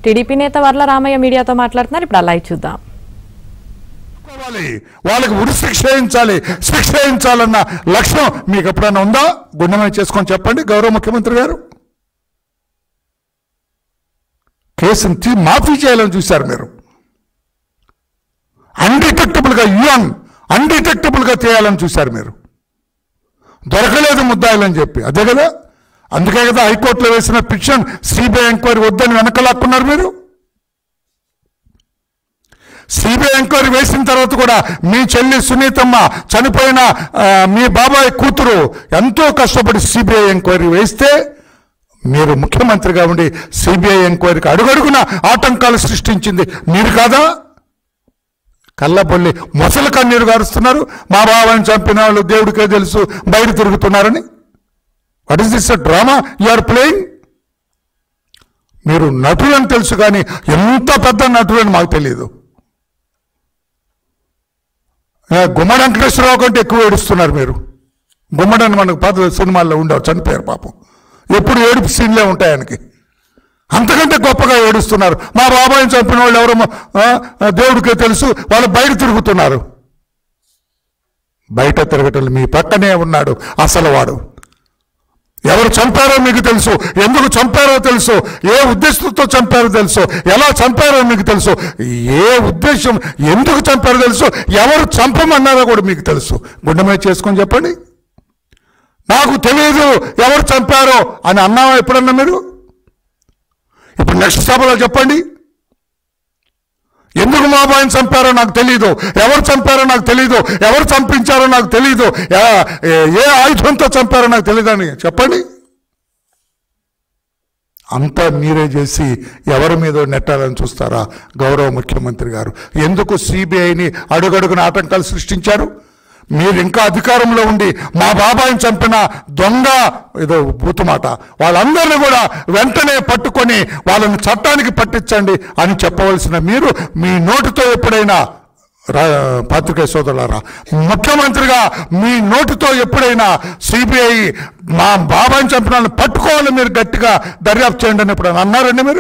TDP నేత వర్ల రామయ్య మీడియాతో మాట్లాడుతున్నారు. ఇప్పుడు అలా చూద్దాం. వాళ్ళకి ఉరి శిక్ష వేయించాలన్న లక్ష్యం మీకు ఎప్పుడైనా ఉందా? గుండెమై చేసుకొని చెప్పండి. గౌరవ ముఖ్యమంత్రి గారు కేసుని మాఫీ చేయాలని చూశారు మీరు. అన్డిటెక్టబుల్గా చేయాలని చూశారు మీరు. దొరకలేదు ముద్దాయిలని చెప్పి, అదే కదా, అందుకే కదా హైకోర్టులో వేసిన పిటిషన్ సిబిఐ ఎంక్వైరీ వద్దని వెనకలాక్కున్నారు మీరు. సిబిఐ ఎంక్వైరీ వేసిన తర్వాత కూడా మీ చెల్లి సునీతమ్మ చనిపోయిన మీ బాబాయ్ కూతురు ఎంతో కష్టపడి సిబిఐ ఎంక్వైరీ వేస్తే మీరు ముఖ్యమంత్రిగా ఉండి సిబిఐ ఎంక్వైరీకి అడుగడుగున ఆటంకాలు సృష్టించింది మీరు కాదా? కళ్ళబొల్లి ముసలి కన్నీరు గారుస్తున్నారు. మా బాబాయిని చంపిన వాళ్ళు దేవుడికే తెలుసు బయట తిరుగుతున్నారని. What is this drama you are playing? మీరు నటులని తెలుసు కానీ ఎంత పెద్ద నటులని మాకు తెలియదు. గుమ్మడి వెంకటేశ్వరరావు కంటే ఎక్కువ ఏడుస్తున్నారు మీరు. గుమ్మడని మనకు పాత సినిమాల్లో ఉండవు, చనిపోయారు పాపం. ఎప్పుడు ఏడుపు సీన్లే ఉంటాయి ఆయనకి. అంతకంటే గొప్పగా ఏడుస్తున్నారు. మా బాబాయిని చంపిన వాళ్ళు ఎవరో దేవుడికే తెలుసు, వాళ్ళు బయట తిరుగుతున్నారు. బయట తిరగటం మీ పక్కనే ఉన్నాడు అసలు వాడు. ఎవరు చంపారో మీకు తెలుసు, ఎందుకు చంపారో తెలుసు, ఏ ఉద్దేశంతో చంపారో తెలుసు, ఎలా చంపారో మీకు తెలుసు, ఏ ఉద్దేశం ఎందుకు చంపారో తెలుసు, ఎవరు చంపమన్నారో కూడా మీకు తెలుసు. గుండె మీద చేసుకొని చెప్పండి. నాకు తెలియదు ఎవరు చంపారో అని అన్నావా ఎప్పుడన్నా మీరు? ఇప్పుడు నెక్స్ట్ సభలో చెప్పండి. ఎందుకు మా బాబాయిని చంపారో నాకు తెలీదు, ఎవరు చంపారో నాకు తెలీదు, ఎవరు చంపించారో నాకు తెలీదు, ఏ ఆయుధంతో చంపారో నాకు తెలీదు అని చెప్పండి. అంతా మీరే చేసి ఎవరి మీద నెట్టాలని చూస్తారా గౌరవ ముఖ్యమంత్రి గారు? ఎందుకు సిబిఐని అడుగడుగున ఆటంకాలు సృష్టించారు? మీరు ఇంకా అధికారంలో ఉండి మా బాబాయిని చంపిన దొంగ ఏదో బూతుమాట వాళ్ళందరినీ కూడా వెంటనే పట్టుకొని వాళ్ళని చట్టానికి పట్టించండి అని చెప్పవలసిన మీరు మీ నోటితో ఎప్పుడైనా, పాత్రికేయ సోదరులారా, ముఖ్యమంత్రిగా మీ నోటితో ఎప్పుడైనా సిబిఐ మా బాబాయిని చంపిన వాళ్ళని పట్టుకోవాలని మీరు గట్టిగా దర్యాప్తు చేయండి అని ఎప్పుడైనా అన్నారండి మీరు?